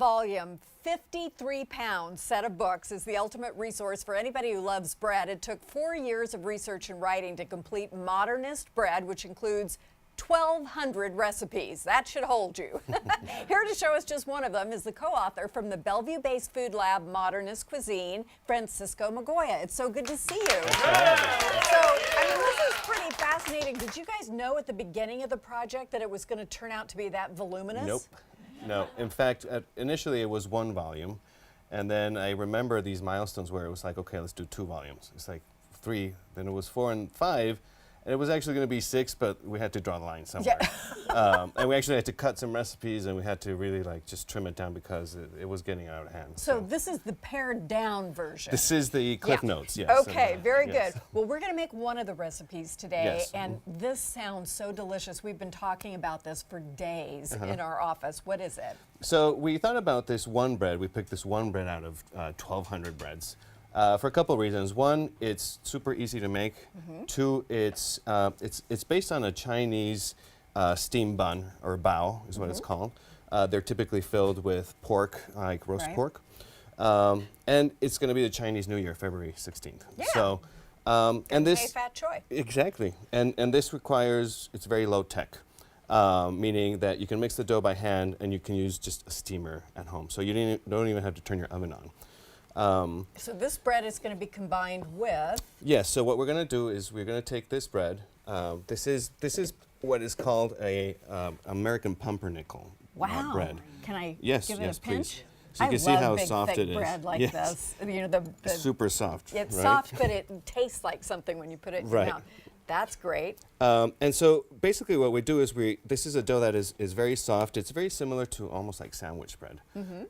volume, 53-pound set of books is the ultimate resource for anybody who loves bread. It took 4 years of research and writing to complete Modernist Bread, which includes 1,200 recipes. That should hold you. Here to show us just one of them is the co-author from the Bellevue-based food lab Modernist Cuisine, Francisco Magoya. It's so good to see you. So, I mean, this is pretty fascinating. Did you guys know at the beginning of the project that it was going to turn out to be that voluminous? Nope. No. In fact, initially it was 1 volume, and then I remember these milestones where it was like, okay, let's do 2 volumes. It's like 3, then it was 4 and 5. And it was actually going to be 6, but we had to draw the line somewhere. Yeah. And we actually had to cut some recipes, and we had to really just trim it down because it was getting out of hand. So this is the pared down version. This is the Cliff Notes, yes. Okay, very yes. good. Well, we're going to make one of the recipes today, yes. and this sounds so delicious. We've been talking about this for days in our office. What is it? So we thought about this one bread. We picked this one bread out of 1,200 breads. For a couple of reasons. One, it's super easy to make. 2, it's based on a Chinese steam bun, or bao is what it's called. They're typically filled with pork, like roast pork. And it's going to be the Chinese New Year, February 16th. Yeah. So, and this fat choy. Exactly. And this requires, it's very low tech. Meaning that you can mix the dough by hand and you can use just a steamer at home. So you don't even have to turn your oven on. So this bread is going to be combined with? Yes, so what we're going to do is we're going to take this bread. This is what is called a American pumpernickel bread. Can I give it a pinch? Please. So you can see how soft it is. bread like this. You know, the super soft. It's right? soft, but it tastes like something when you put it in your mouth. That's great. And so basically what we do is this is a dough that is very soft. It's very similar to almost like sandwich bread.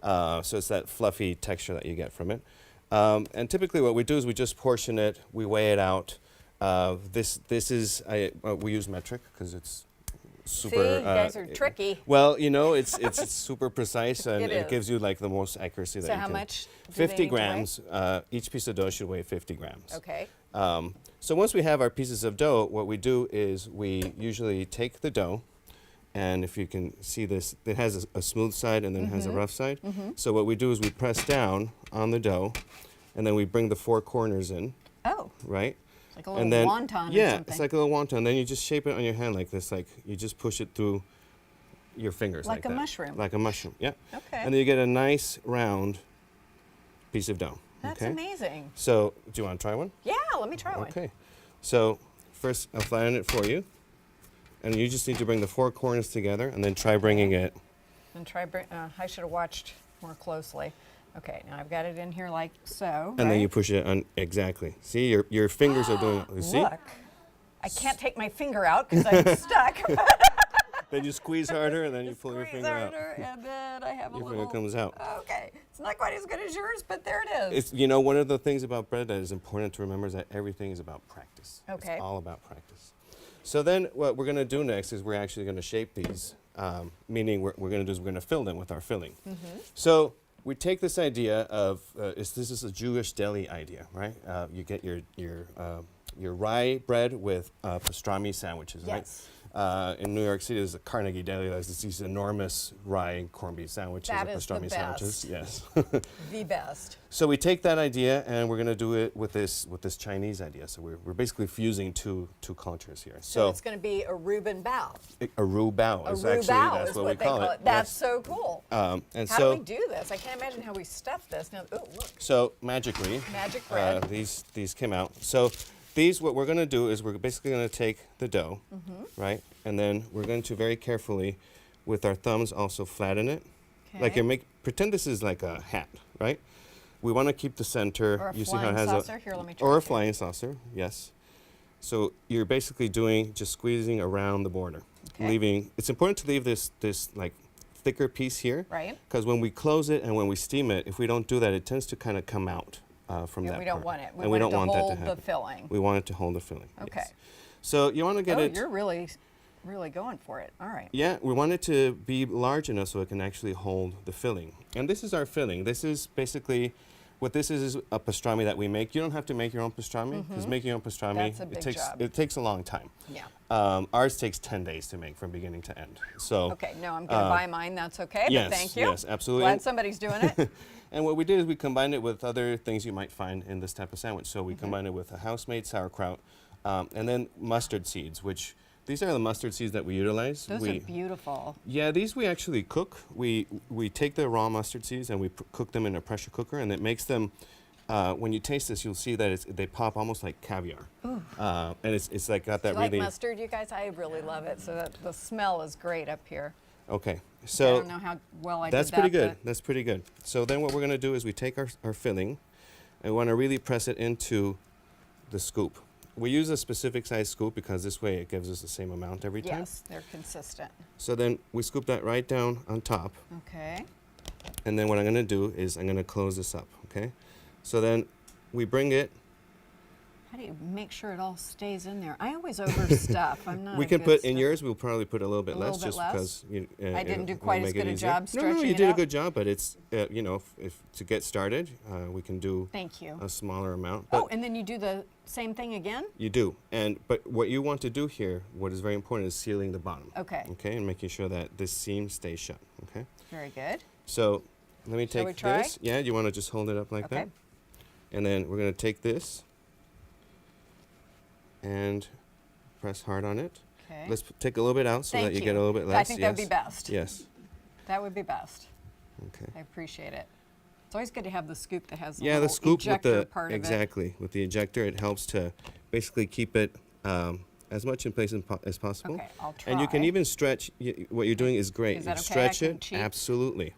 So it's that fluffy texture that you get from it. And typically what we do is we just portion it, we weigh it out. We use metric because it's super. See, you guys are tricky. Well, you know, it's super precise and it gives you like the most accuracy that you can. So how much? 50 grams. Each piece of dough should weigh 50 grams. Okay. So once we have our pieces of dough, what we do is we usually take the dough, and if you can see this, it has a smooth side and then it has a rough side. So what we do is we press down on the dough, and then we bring the 4 corners in. Oh. Right? It's like a little wonton or something. Yeah, it's like a little wonton. Then you just shape it on your hand like this, like you just push it through your fingers like a mushroom. Like a mushroom, yeah. Okay. And then you get a nice round piece of dough. That's amazing. So, do you want to try one? Yeah, let me try one. Okay. So, first I'll flatten it for you. And you just need to bring the 4 corners together and then try bringing it. And I should have watched more closely. Okay, now I've got it in here like so. And then you push it on, exactly. See, your fingers are doing, you see? Look, I can't take my finger out because I'm stuck. Then you squeeze harder, and then you pull your finger out. And then I have a your little. finger comes out. Okay, it's not quite as good as yours, but there it is. It's, you know, one of the things about bread that is important to remember is that everything is about practice. Okay. It's all about practice. So then what we're going to do next is we're actually going to shape these, meaning what we're going to do is we're going to fill them with our filling. So we take this idea of, this is a Jewish deli idea, right? You get your rye bread with pastrami sandwiches, right? In New York City, there's a Carnegie Deli that has these enormous rye and corned beef sandwiches or pastrami sandwiches. Yes. The best. So we take that idea and we're going to do it with this Chinese idea. So we're basically fusing two cultures here. So it's going to be a reuben bao. A roux bao is actually that's what we call it. That's so cool. And how do we do this? I can't imagine how we stuff this. Now, oh, look. So magically, magic bread. These came out. So what we're going to do is we're basically going to take the dough, right? And then we're going to very carefully, with our thumbs, also flatten it. Okay. Like pretend this is like a hat, right? We want to keep the center. Or a you flying see how it has saucer. Here, let me try or a flying saucer, yes. So you're basically just squeezing around the border, leaving. It's important to leave this like thicker piece here, right? Because when we close it and when we steam it, if we don't do that, it tends to kind of come out. From that we don't want it. We want it to hold the filling. We want it to hold the filling. Okay. Yes. So you want to get it. Oh, you're really going for it. All right. Yeah, we want it to be large enough so it can actually hold the filling. And this is our filling. This is basically What this is a pastrami that we make. You don't have to make your own pastrami because making your own pastrami That's a big job. it takes a long time. Yeah. Ours takes 10 days to make from beginning to end. So Okay, no, I'm going to buy mine. That's okay, yes, but thank you. yes, absolutely. Glad somebody's doing it. And what we did is we combined it with other things you might find in this type of sandwich. So we combined it with a house-made sauerkraut and then mustard seeds, which these are the mustard seeds that we utilize. Those are beautiful. Yeah, these we actually cook. We take the raw mustard seeds and we cook them in a pressure cooker, and it makes them. When you taste this, you'll see that they pop almost like caviar, and it's like got that Do you really. like mustard, you guys? I really love it. So that the smell is great up here. Okay, I so don't know how well I that's did that. pretty good. but- That's pretty good. So then what we're going to do is we take our filling, and we want to really press it into the scoop. We use a specific size scoop because this way it gives us the same amount every time. Yes, they're consistent. So then we scoop that right down on top, Okay. and then what I'm going to do is I'm going to close this up, okay? So then we bring it. How do you make sure it all stays in there? I always overstuff. I'm not. We a can good put in stuffer. yours. We'll probably put a little bit A less, little bit just less? because I didn't do it'll quite as make it good a easier. job No, stretching you it did a out. good job, but it's you know, if to get started, we can do Thank you. a smaller amount. Oh, But and then you do the same thing again? you do, but what you want to do here, what is very important, is sealing the bottom. Okay. Okay, and making sure that this seam stays shut. Okay. Very good. So let me Shall take we try? this. Yeah, you want to just hold it up like Okay. that, and then we're going to take this and press hard on it. Okay. Let's take a little bit out so Thank that you get a little bit less. I think that would be Yes. best. Yes. That would be best. Okay. I appreciate it. It's always good to have the scoop that has the Yeah, the little scoop with ejector the part of it. exactly with the ejector, it helps to basically keep it as much in place as possible. Okay, I'll And you can try. even stretch. What you're doing is great. Is that you okay? stretch I can it cheat? absolutely.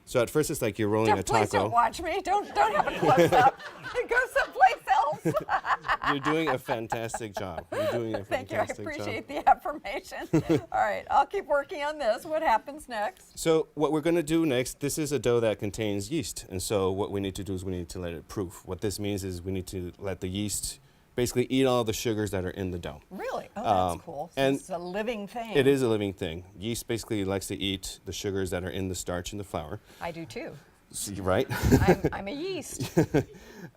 So at first it's like you're rolling a Please taco. don't watch me. Don't have a close up. Go someplace else. You're doing a fantastic job. You're doing a Thank you. I fantastic appreciate job. the affirmation. All right, I'll keep working on this. What happens next? So what we're going to do next, this is a dough that contains yeast. And so what we need to do is we need to let it proof. What this means is we need to let the yeast basically eat all the sugars that are in the dough. Really? Oh, that's cool. So and it's a living thing. It is a living thing. Yeast basically likes to eat the sugars that are in the starch in the flour. I do too. So, right? I'm a yeast.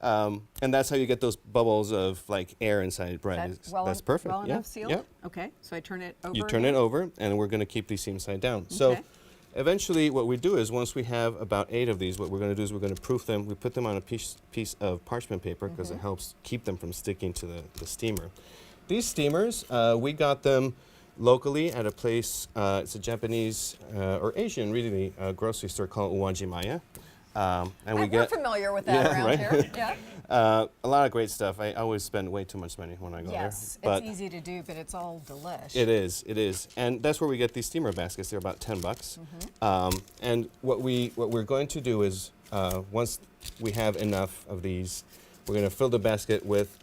And that's how you get those bubbles of like air inside bread. That's perfect. Well yeah. enough sealed? Yeah. Okay, so I turn it over. You turn it over, and we're going to keep these seams side down. So Okay. eventually what we do is once we have about 8 of these, what we're going to do is we're going to proof them. We put them on a piece of parchment paper because it helps keep them from sticking to the steamer. These steamers, we got them locally at a place, it's a Japanese or Asian really grocery store called Uwajimaya. And We're familiar with that around right? here. Yeah. A lot of great stuff. I always spend way too much money when I go Yes, there. it's easy to do, but it's all delish. It is. And that's where we get these steamer baskets. They're about $10. And what we're going to do is once we have enough of these, we're going to fill the basket with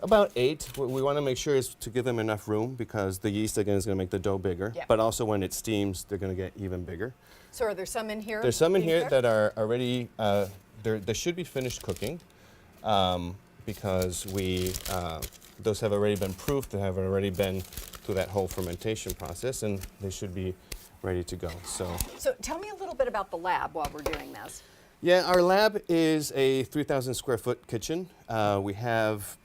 about 8. What we want to make sure is to give them enough room because the yeast again is going to make the dough bigger. Yeah. But also when it steams, they're going to get even bigger. So are there some in here? There's some in being here cooked? that are already they should be finished cooking because those have already been proofed. They have already been through that whole fermentation process, and they should be ready to go. So tell me a little bit about the lab while we're doing this. yeah, our lab is a 3,000 square foot kitchen. We have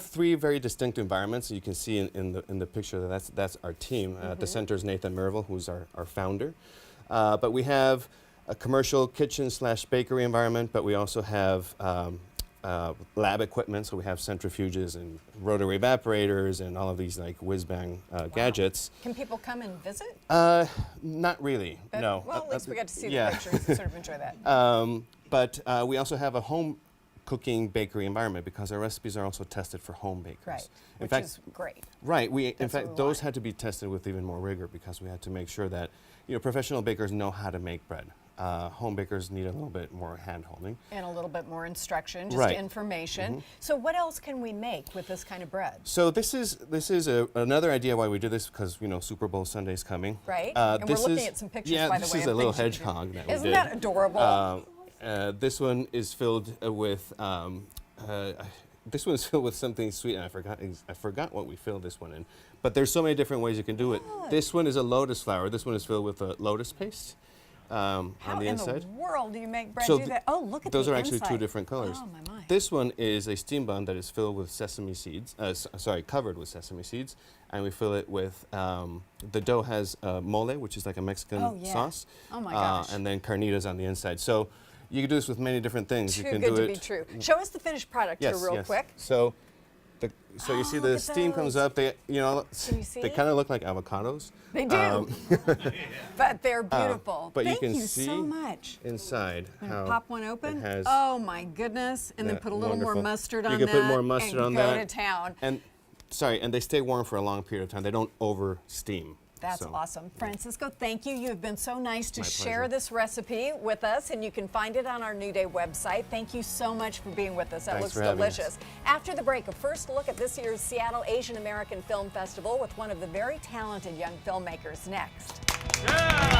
3 very distinct environments. You can see in the picture that's our team. At the center is Nathan Merville, who's our founder. But we have a commercial kitchen / bakery environment, but we also have lab equipment. So we have centrifuges and rotary evaporators and all of these like whiz-bang gadgets. Can people come and visit? Not really, But- no. Well, at least we got to see yeah. the pictures and sort of enjoy that. But we also have a home cooking bakery environment because our recipes are also tested for home bakers. Right, In which fact, is great. right. In That's what fact, we those want. had to be tested with even more rigor because we had to make sure that professional bakers know how to make bread. Home bakers need a little bit more hand-holding. And a little bit more instruction, just Right. information. So what else can we make with this kind of bread? So this is another idea why we do this because Super Bowl Sunday's coming. Right. And we're this looking is- at some pictures, yeah, by the this way, is of a little things you do. hedgehog that we Isn't did. that adorable? This one is filled with something sweet, and I forgot what we filled this one in. But there's so many different ways you can do it. This one is a lotus flower. This one is filled with a lotus paste. on How the in inside. the world do you make bread So do that? Oh, look at those the are actually inside. two different colors. Oh, my. This one is a steam bun that is filled with sesame seeds. Covered with sesame seeds, and we fill it with. The dough has mole, which is like a Mexican sauce. Oh my gosh. And then carnitas on the inside. So you can do this with many different things. Too you can good do to it. be true. Show us the finished product here real quick. So, you see look the at steam comes those. up. They, Can you see they it? kind of look like avocados. They do. But they're beautiful. But Thank you can you see so much. inside how Pop one open. it has Oh my goodness! And then that put a little more wonderful- mustard on You that. can put more mustard and on go that. to town. And they stay warm for a long period of time. They don't over steam. That's So, awesome. Francisco, thank you. You have been so nice to My share pleasure. this recipe with us, and you can find it on our New Day website. Thank you so much for being with us. That Thanks looks for having us. delicious. After the break, a first look at this year's Seattle Asian American Film Festival with one of the very talented young filmmakers next. Yeah!